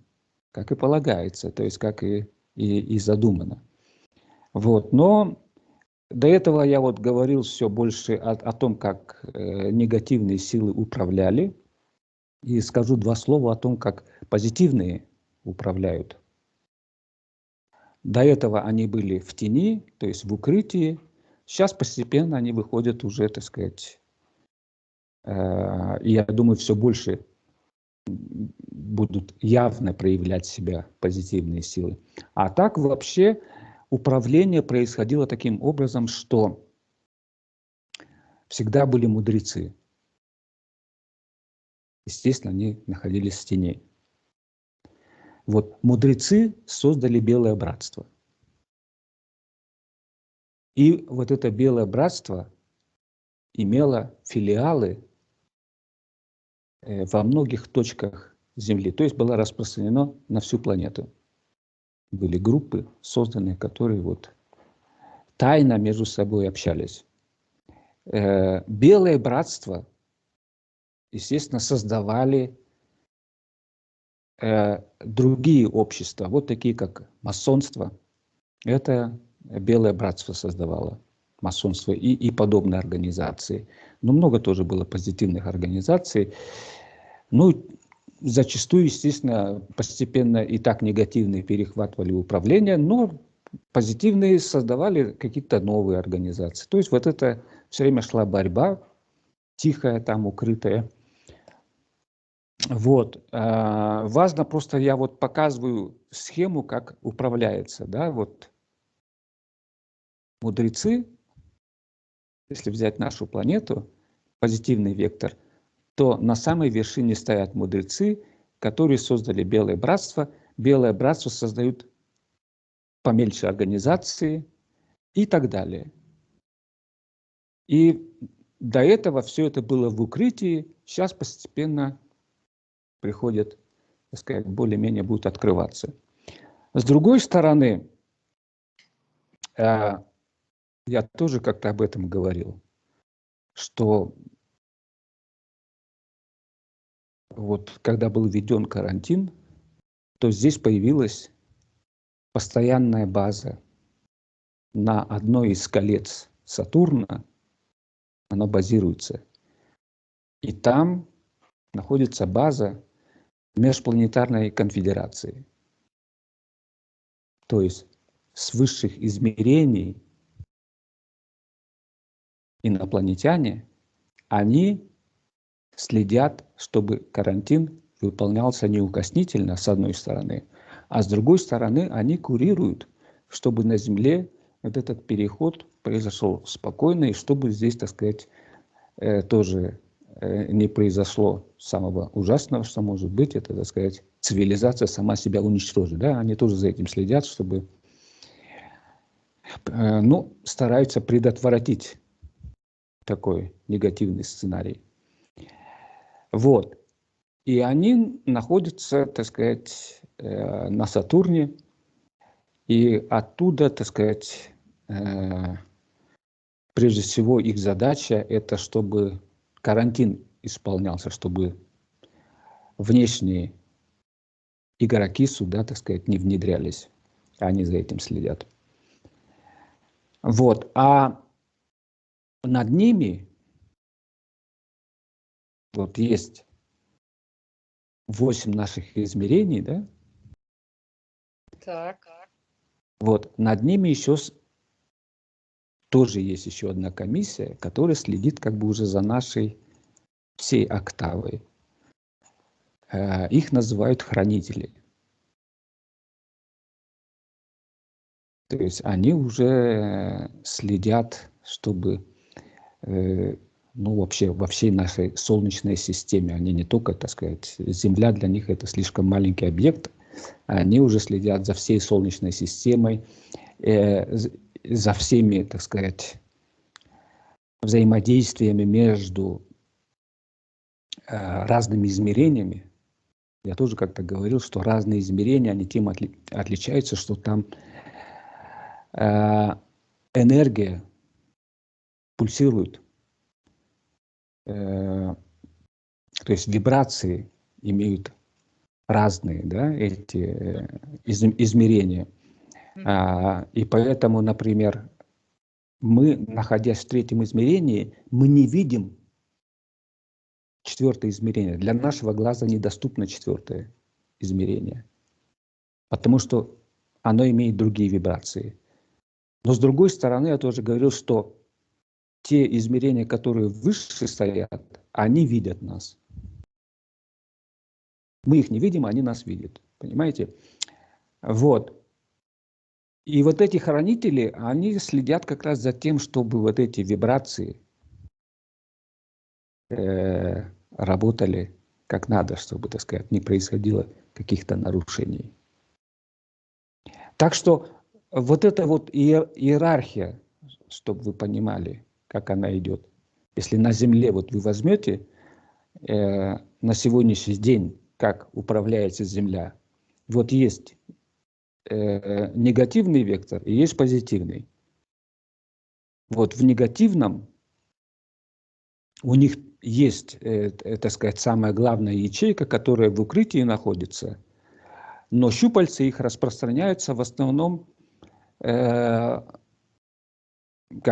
как и полагается, то есть как и задумано. Вот. Но до этого я вот говорил все больше о том, как негативные силы управляли, и скажу два слова о том, как позитивные управляют. До этого они были в тени, то есть в укрытии. Сейчас постепенно они выходят уже, так сказать, и я думаю, все больше будут явно проявлять себя позитивные силы. А так вообще управление происходило таким образом, что всегда были мудрецы. Естественно, они находились в тени. Вот мудрецы создали Белое Братство. И вот это Белое Братство имело филиалы во многих точках Земли, то есть было распространено на всю планету. Были группы, созданные, которые вот тайно между собой общались. Белое Братство, естественно, создавали другие общества, вот такие как масонство. Это Белое Братство создавало масонство и подобные организации. Но много тоже было позитивных организаций. Ну, зачастую, естественно, постепенно и так негативные перехватывали управление, но позитивные создавали какие-то новые организации. То есть вот это все время шла борьба, тихая, там, укрытая. Вот. Важно просто, я вот показываю схему, как управляется, да, вот мудрецы, если взять нашу планету, позитивный вектор, то на самой вершине стоят мудрецы, которые создали Белое Братство. Белое Братство создают помельче организации и так далее. И до этого все это было в укрытии, сейчас постепенно приходит, так сказать, более-менее будет открываться. С другой стороны, я тоже как-то об этом говорил, что вот когда был введен карантин, то здесь появилась постоянная база на одной из колец Сатурна, она базируется. И там находится база межпланетарной конфедерации. То есть с высших измерений инопланетяне, они следят, чтобы карантин выполнялся неукоснительно, с одной стороны, а с другой стороны, они курируют, чтобы на Земле вот этот переход произошел спокойно, и чтобы здесь, так сказать, тоже не произошло самого ужасного, что может быть, это, так сказать, цивилизация сама себя уничтожит. Да? Они тоже за этим следят, чтобы, ну, стараются предотвратить такой негативный сценарий. Вот. И они находятся, так сказать, на Сатурне, и оттуда, так сказать, прежде всего их задача – это чтобы карантин исполнялся, чтобы внешние игроки сюда, так сказать, не внедрялись. Они за этим следят. Вот. А над ними вот есть 8 наших измерений, да? Так. Вот, над ними еще тоже есть еще одна комиссия, которая следит как бы уже за нашей всей октавой. Их называют хранители. То есть они уже следят, чтобы ну, вообще во всей нашей Солнечной системе, они не только, так сказать, Земля для них это слишком маленький объект, они уже следят за всей Солнечной системой, за всеми, так сказать, взаимодействиями между разными измерениями. Я тоже как-то говорил, что разные измерения, они тем отличаются, что там энергия пульсирует. То есть вибрации имеют разные, да, эти измерения. И поэтому, например, мы, находясь в третьем измерении, мы не видим четвертое измерение. Для нашего глаза недоступно четвертое измерение, потому что оно имеет другие вибрации. Но с другой стороны, я тоже говорил, что те измерения, которые выше стоят, они видят нас. Мы их не видим, они нас видят. Понимаете? Вот. И вот эти хранители, они следят как раз за тем, чтобы вот эти вибрации работали как надо, чтобы, так сказать, не происходило каких-то нарушений. Так что вот эта вот иерархия, чтобы вы понимали, как она идет. Если на Земле вот вы возьмете на сегодняшний день, как управляется Земля, вот есть негативный вектор и есть позитивный. Вот в негативном у них есть, так сказать, самая главная ячейка, которая в укрытии находится, но щупальца их распространяются в основном, как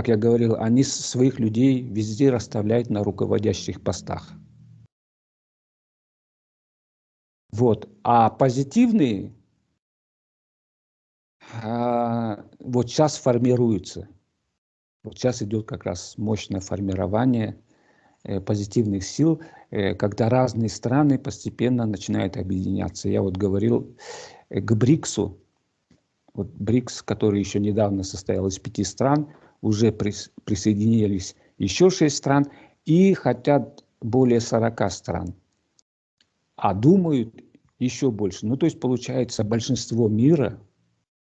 я говорил, они своих людей везде расставляют на руководящих постах. Вот. А позитивные вот сейчас формируются. Вот сейчас идет как раз мощное формирование позитивных сил, когда разные страны постепенно начинают объединяться. Я вот говорил к БРИКСу. Вот БРИКС, который еще недавно состоял из 5 стран, уже присоединились еще 6 стран и хотят более 40 стран. А думают еще больше. Ну, то есть, получается, большинство мира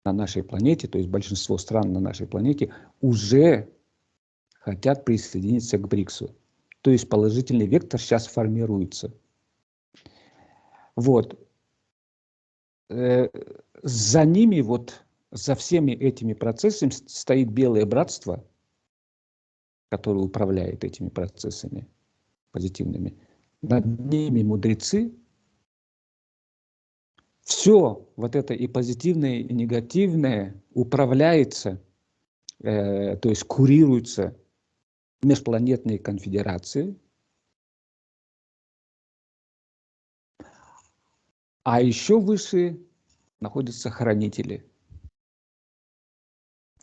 на нашей планете, то есть большинство стран на нашей планете уже хотят присоединиться к БРИКСу. То есть положительный вектор сейчас формируется. Вот. За ними, вот, за всеми этими процессами стоит Белое Братство, которое управляет этими процессами позитивными. Над ними мудрецы. Все вот это и позитивное, и негативное управляется, то есть курируется межпланетной конфедерацией. А еще выше находятся хранители.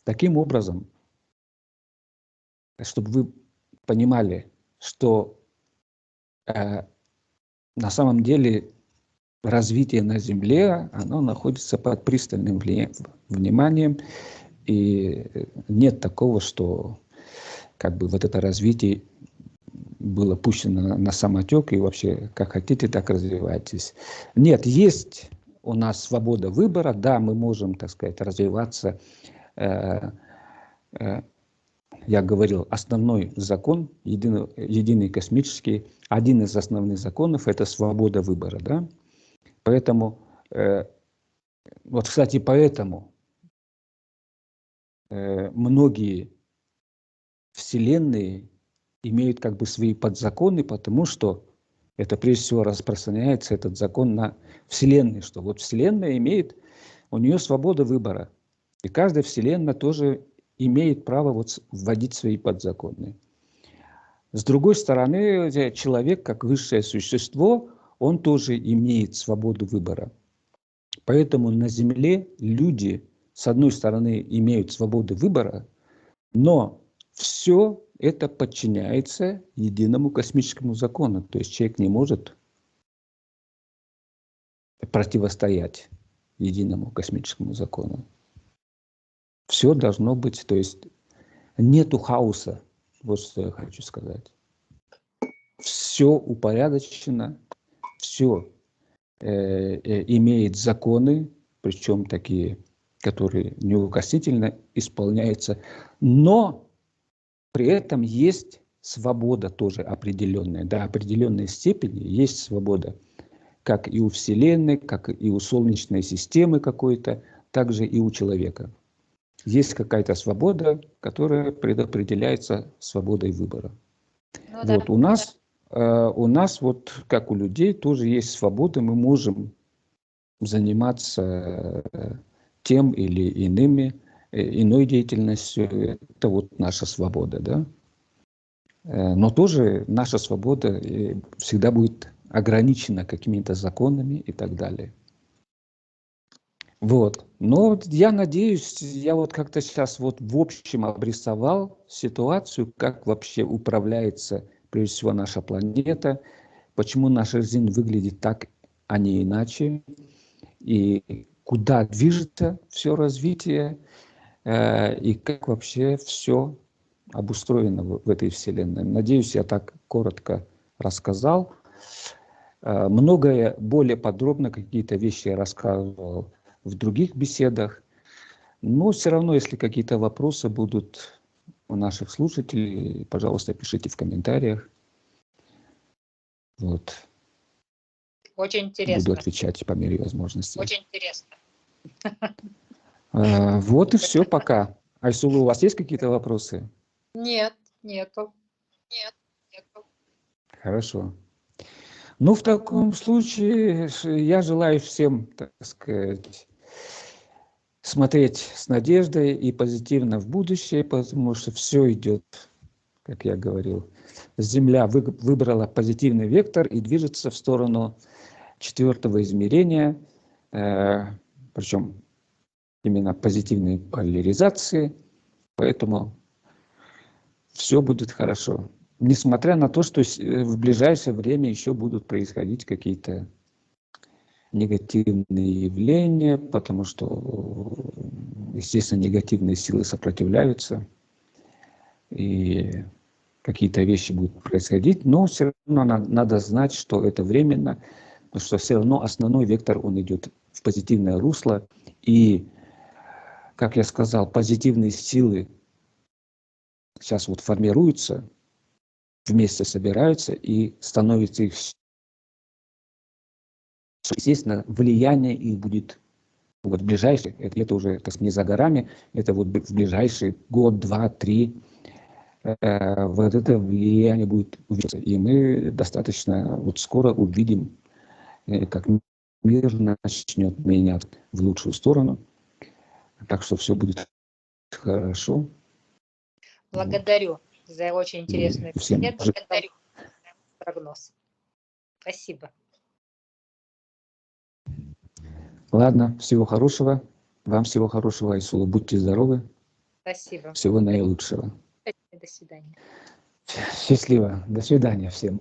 Таким образом, чтобы вы понимали, что на самом деле развитие на Земле, оно находится под пристальным вниманием, и нет такого, что как бы вот это развитие было пущено на самотек, и вообще как хотите, так развивайтесь. Нет, есть у нас свобода выбора, да, мы можем, так сказать, развиваться. Я говорил, основной закон, единый космический, один из основных законов – это свобода выбора, да? Поэтому, вот, кстати, поэтому многие вселенные имеют как бы свои подзаконы, потому что это прежде всего распространяется этот закон на вселенные, что вот вселенная имеет, у нее свобода выбора, и каждая вселенная тоже имеет право вот вводить свои подзаконы. С другой стороны, человек, как высшее существо, он тоже имеет свободу выбора. Поэтому на Земле люди, с одной стороны, имеют свободу выбора, но все это подчиняется единому космическому закону. То есть человек не может противостоять единому космическому закону. Все должно быть, то есть нету хаоса, вот что я хочу сказать. Все упорядочено, все имеет законы, причем такие, которые неукоснительно исполняются, но при этом есть свобода тоже определенная, до определенной степени есть свобода, как и у Вселенной, как и у Солнечной системы какой-то, так же и у человека. Есть какая-то свобода, которая предопределяется свободой выбора. Ну, Вот да. у нас, вот как у людей, тоже есть свобода, мы можем заниматься тем или иной деятельностью, это вот наша свобода, да. Но тоже наша свобода всегда будет ограничена какими-то законами и так далее. Вот. Но я надеюсь, я вот как-то сейчас вот в общем обрисовал ситуацию, как вообще управляется, прежде всего, наша планета, почему наша жизнь выглядит так, а не иначе, и куда движется все развитие, и как вообще все обустроено в этой Вселенной. Надеюсь, я так коротко рассказал. Многое более подробно, какие-то вещи я рассказывал в других беседах. Но все равно, если какие-то вопросы будут у наших слушателей, пожалуйста, пишите в комментариях. Вот. Очень интересно. Буду отвечать по мере возможности. Очень интересно. Вот и все пока. Айсулу, у вас есть какие-то вопросы? Нет, нету. Хорошо. Ну, в таком случае я желаю всем, так сказать, смотреть с надеждой и позитивно в будущее, потому что все идет, как я говорил. Земля выбрала позитивный вектор и движется в сторону 4-го измерения, причем именно позитивной поляризации, поэтому все будет хорошо. Несмотря на то, что в ближайшее время еще будут происходить какие-то негативные явления, потому что, естественно, негативные силы сопротивляются, и какие-то вещи будут происходить, но все равно надо знать, что это временно, потому что все равно основной вектор, он идет в позитивное русло, и, как я сказал, позитивные силы сейчас вот формируются, вместе собираются и становятся их, естественно, влияние их будет вот в ближайший, это уже так сказать, не за горами, это вот в ближайший год, 2, 3, вот это влияние будет увидеться. И мы достаточно вот скоро увидим, как мир начнет меняться в лучшую сторону. Так что все будет хорошо. Благодарю за очень интересную всем беседу. Благодарю за прогноз. Спасибо. Ладно, всего хорошего. Вам всего хорошего, Айсула. Будьте здоровы. Спасибо. Всего наилучшего. До свидания. Счастливо. До свидания всем.